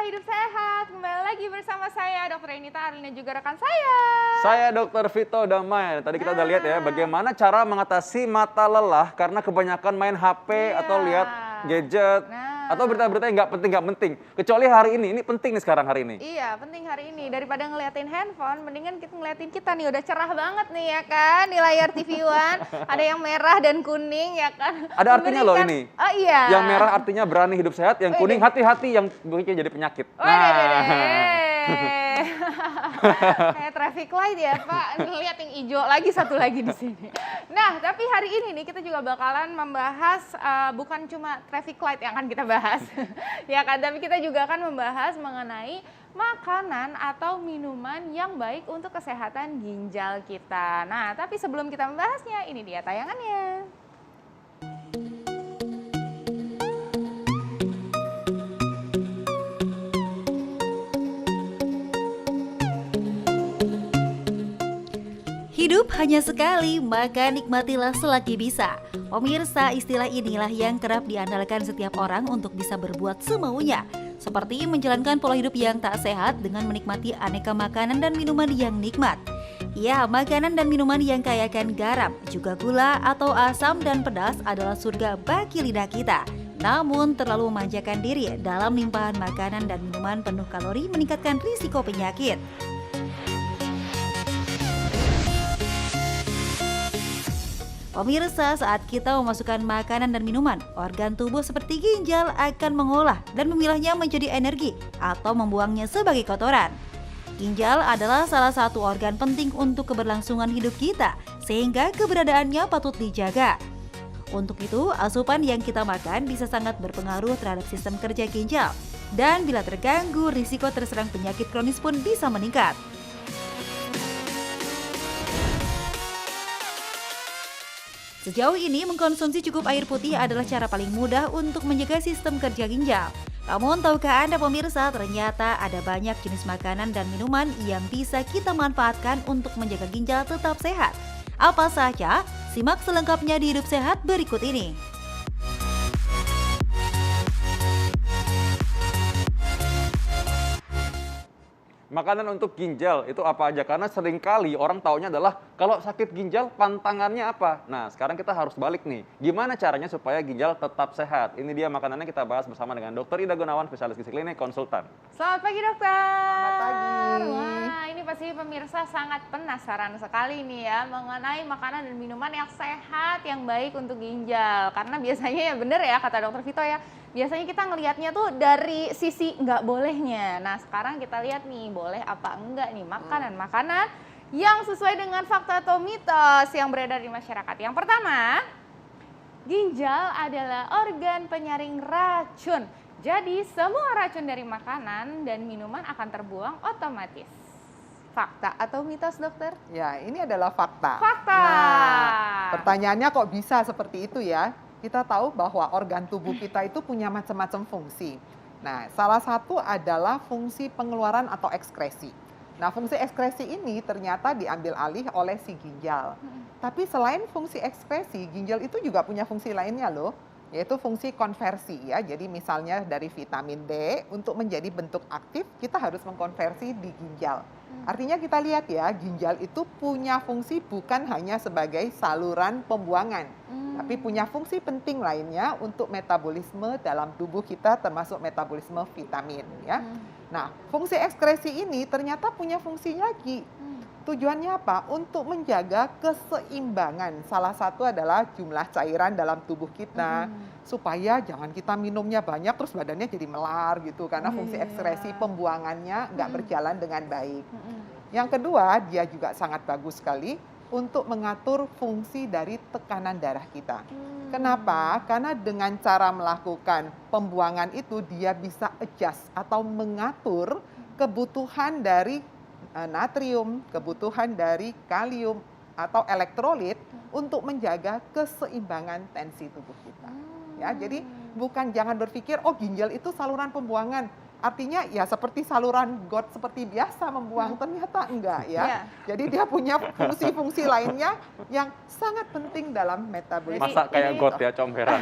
Hidup Sehat. Kembali lagi bersama saya Dr. Enita Arlina juga rekan saya. Saya Dr. Vito Damai. Tadi kita udah lihat ya bagaimana cara mengatasi mata lelah karena kebanyakan main HP atau lihat gadget atau berita-berita yang nggak penting. Kecuali hari ini penting nih sekarang hari ini. Iya, penting hari ini. Daripada ngeliatin handphone, mendingan kita ngeliatin kita nih. Udah cerah banget nih ya kan di layar TV One. Ada yang merah dan kuning ya kan. Ada artinya loh ini. Oh iya. Yang merah artinya berani hidup sehat, yang kuning hati-hati yang mungkin jadi penyakit. Kayak traffic light ya Pak. Lihat yang hijau lagi satu lagi di sini. Nah, tapi hari ini nih kita juga bakalan membahas bukan cuma traffic light yang akan kita bahas. Ya kan, tapi kita juga akan membahas mengenai makanan atau minuman yang baik untuk kesehatan ginjal kita. Nah, tapi sebelum kita membahasnya, ini dia tayangannya. Hidup hanya sekali, maka nikmatilah selagi bisa. Pemirsa, istilah inilah yang kerap diandalkan setiap orang untuk bisa berbuat semaunya. Seperti menjalankan pola hidup yang tak sehat dengan menikmati aneka makanan dan minuman yang nikmat. Ya, makanan dan minuman yang kaya akan garam, juga gula atau asam dan pedas adalah surga bagi lidah kita. Namun, terlalu memanjakan diri dalam limpahan makanan dan minuman penuh kalori meningkatkan risiko penyakit. Pemirsa, saat kita memasukkan makanan dan minuman, organ tubuh seperti ginjal akan mengolah dan memilahnya menjadi energi atau membuangnya sebagai kotoran. Ginjal adalah salah satu organ penting untuk keberlangsungan hidup kita, sehingga keberadaannya patut dijaga. Untuk itu, asupan yang kita makan bisa sangat berpengaruh terhadap sistem kerja ginjal. Dan bila terganggu, risiko terserang penyakit kronis pun bisa meningkat. Sejauh ini, mengkonsumsi cukup air putih adalah cara paling mudah untuk menjaga sistem kerja ginjal. Namun, tahukah Anda pemirsa, ternyata ada banyak jenis makanan dan minuman yang bisa kita manfaatkan untuk menjaga ginjal tetap sehat. Apa saja? Simak selengkapnya di Hidup Sehat berikut ini. Makanan untuk ginjal itu apa aja? Karena seringkali orang taunya adalah kalau sakit ginjal pantangannya apa? Nah, sekarang kita harus balik nih. Gimana caranya supaya ginjal tetap sehat? Ini dia makanannya kita bahas bersama dengan Dr. Ida Gunawan, spesialis gizi klinik konsultan. Selamat pagi dokter. Selamat pagi. Wah, ini pasti pemirsa sangat penasaran sekali nih ya mengenai makanan dan minuman yang sehat, yang baik untuk ginjal. Karena biasanya ya bener ya kata dokter Vito ya, biasanya kita ngelihatnya tuh dari sisi nggak bolehnya. Nah, sekarang kita lihat nih, boleh apa enggak nih makanan-makanan yang sesuai dengan fakta atau mitos yang beredar di masyarakat. Yang pertama, ginjal adalah organ penyaring racun. Jadi, semua racun dari makanan dan minuman akan terbuang otomatis. Fakta atau mitos, dokter? Ya, ini adalah fakta. Fakta. Nah, pertanyaannya kok bisa seperti itu ya? Kita tahu bahwa organ tubuh kita itu punya macam-macam fungsi. Nah, salah satu adalah fungsi pengeluaran atau ekskresi. Nah, fungsi ekskresi ini ternyata diambil alih oleh si ginjal. Tapi selain fungsi ekskresi, ginjal itu juga punya fungsi lainnya loh, yaitu fungsi konversi ya. Jadi misalnya dari vitamin D untuk menjadi bentuk aktif, kita harus mengkonversi di ginjal. Artinya kita lihat ya, ginjal itu punya fungsi bukan hanya sebagai saluran pembuangan, tapi punya fungsi penting lainnya untuk metabolisme dalam tubuh kita, termasuk metabolisme vitamin ya. Nah, fungsi ekskresi ini ternyata punya fungsi lagi. Tujuannya apa? Untuk menjaga keseimbangan. Salah satu adalah jumlah cairan dalam tubuh kita, supaya jangan kita minumnya banyak terus badannya jadi melar gitu, karena fungsi ekskresi pembuangannya nggak berjalan dengan baik. Yang kedua, dia juga sangat bagus sekali untuk mengatur fungsi dari tekanan darah kita. Kenapa? Karena dengan cara melakukan pembuangan itu, dia bisa adjust atau mengatur kebutuhan dari natrium, kebutuhan dari kalium atau elektrolit untuk menjaga keseimbangan tensi tubuh kita. Ya, jadi jangan berpikir oh ginjal itu saluran pembuangan. artinya ya seperti saluran got seperti biasa membuang, ternyata enggak ya. Iya. Jadi dia punya fungsi-fungsi lainnya yang sangat penting dalam metabolisme. Masa kayak ini- got ya, comberan.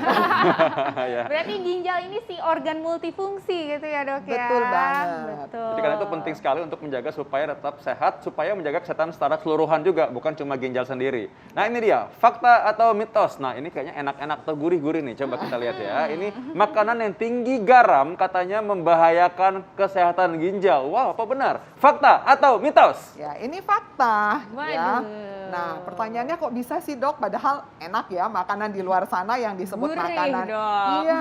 Ya. Berarti ginjal ini si organ multifungsi gitu ya dok ya? Betul banget. Betul. Jadi karena itu penting sekali untuk menjaga supaya tetap sehat, supaya menjaga kesehatan secara keseluruhan juga, bukan cuma ginjal sendiri. Nah ini dia, fakta atau mitos. Nah ini kayaknya enak-enak atau gurih-gurih nih, coba kita lihat ya. Ini makanan yang tinggi garam katanya membahayakan kesehatan ginjal. Wow, apa benar? Fakta atau mitos? Ya, ini fakta ya. Waduh. Nah, pertanyaannya kok bisa sih, Dok? Padahal enak ya makanan di luar sana yang disebut Gurih, makanan. Dok. Iya.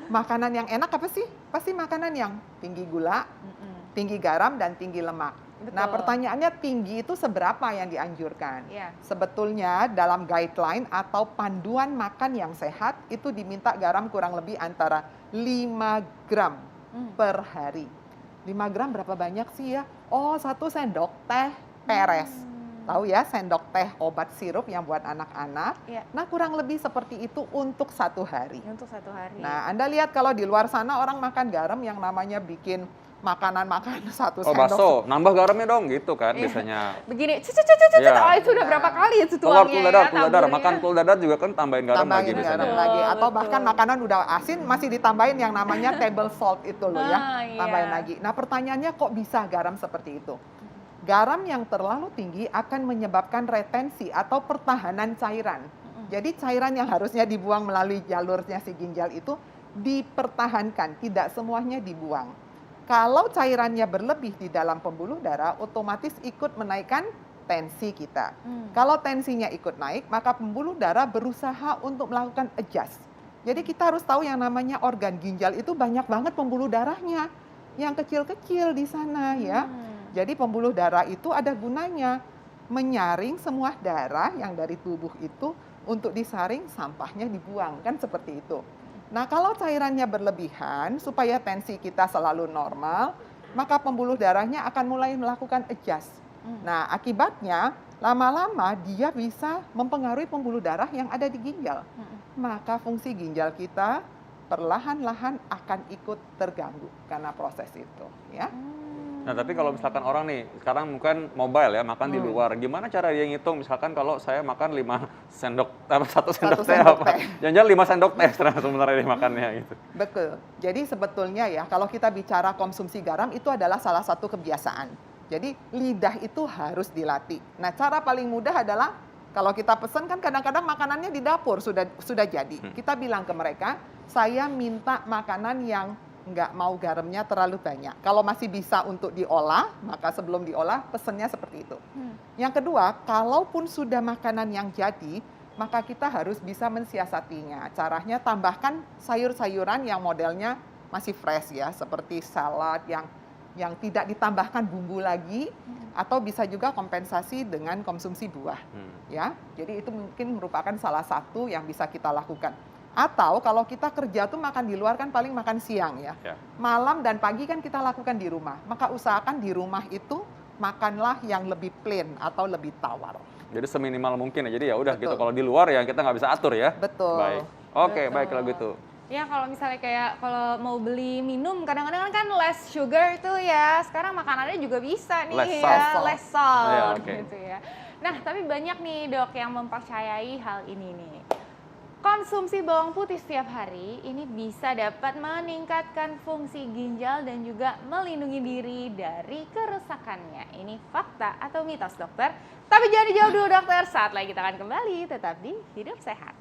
Makanan yang enak apa sih? Pasti makanan yang tinggi gula, tinggi garam dan tinggi lemak. Nah, Betul. pertanyaannya tinggi itu seberapa yang dianjurkan? Iya. Sebetulnya dalam guideline atau panduan makan yang sehat itu diminta garam kurang lebih antara 5 gram per hari. 5 gram berapa banyak sih ya? Oh, 1 sendok teh peres. Tahu ya, sendok teh obat sirup yang buat anak-anak. Iya. Nah, kurang lebih seperti itu untuk 1 hari. Untuk 1 hari. Nah, Anda lihat kalau di luar sana orang makan garam yang namanya bikin makanan-makanan 1 Oh sendok. bakso, nambah garamnya dong gitu kan Iya. biasanya. Begini, Iya. oh itu udah berapa kali itu Telur, tuangnya dadar, ya, dadar. taburnya. Makan dadar juga kan tambahin garam lagi Tambahin biasanya. garam lagi, atau Betul. bahkan makanan udah asin masih ditambahin yang namanya table salt itu loh ya, Ah, iya. tambahin lagi. Nah, pertanyaannya kok bisa garam seperti itu? Garam yang terlalu tinggi akan menyebabkan retensi atau pertahanan cairan. Jadi cairan yang harusnya dibuang melalui jalurnya si ginjal itu dipertahankan, tidak semuanya dibuang. Kalau cairannya berlebih di dalam pembuluh darah, otomatis ikut menaikkan tensi kita. Kalau tensinya ikut naik, maka pembuluh darah berusaha untuk melakukan adjust. Jadi kita harus tahu yang namanya organ ginjal itu banyak banget pembuluh darahnya, yang kecil-kecil di sana ya. Jadi pembuluh darah itu ada gunanya menyaring semua darah yang dari tubuh itu untuk disaring, sampahnya dibuang, kan seperti itu. Nah, kalau cairannya berlebihan supaya tensi kita selalu normal, maka pembuluh darahnya akan mulai melakukan adjust. Nah, akibatnya lama-lama dia bisa mempengaruhi pembuluh darah yang ada di ginjal. Maka fungsi ginjal kita perlahan-lahan akan ikut terganggu karena proses itu, ya. Nah tapi kalau misalkan orang nih, sekarang mungkin mobile ya, makan di luar. Gimana cara dia ngitung? Misalkan kalau saya makan 5 sendok, apa 1 sendok teh sendok apa? teh. Jangan-jangan 5 sendok teh sebenarnya dia makannya gitu. Betul. Jadi sebetulnya ya kalau kita bicara konsumsi garam itu adalah salah satu kebiasaan. Jadi lidah itu harus dilatih. Nah, cara paling mudah adalah kalau kita pesan kan kadang-kadang makanannya di dapur sudah jadi. Kita bilang ke mereka, saya minta makanan yang nggak mau garamnya terlalu banyak. Kalau masih bisa untuk diolah, maka sebelum diolah pesennya seperti itu. Yang kedua, kalaupun sudah makanan yang jadi, maka kita harus bisa mensiasatinya. Caranya tambahkan sayur-sayuran yang modelnya masih fresh ya, seperti salad yang tidak ditambahkan bumbu lagi, atau bisa juga kompensasi dengan konsumsi buah. Ya, jadi itu mungkin merupakan salah satu yang bisa kita lakukan. Atau kalau kita kerja tuh makan di luar kan paling makan siang ya. Malam dan pagi kan kita lakukan di rumah. Maka usahakan di rumah itu makanlah yang lebih plain atau lebih tawar. Jadi seminimal mungkin ya. Jadi ya udah Betul. gitu. Kalau di luar ya kita nggak bisa atur ya. Betul. Baik. Oke, Betul. baik kalau gitu. Ya kalau misalnya kayak kalau mau beli minum kadang-kadang kan less sugar itu ya. Sekarang makanannya juga bisa nih Less ya, salt. less salt Iya, oke. gitu ya. Nah, tapi banyak nih Dok yang mempercayai hal ini nih. Konsumsi bawang putih setiap hari ini bisa dapat meningkatkan fungsi ginjal dan juga melindungi diri dari kerusakannya. Ini fakta atau mitos dokter? Tapi jangan dijawab dulu dokter, saat lagi kita akan kembali tetap di Hidup Sehat.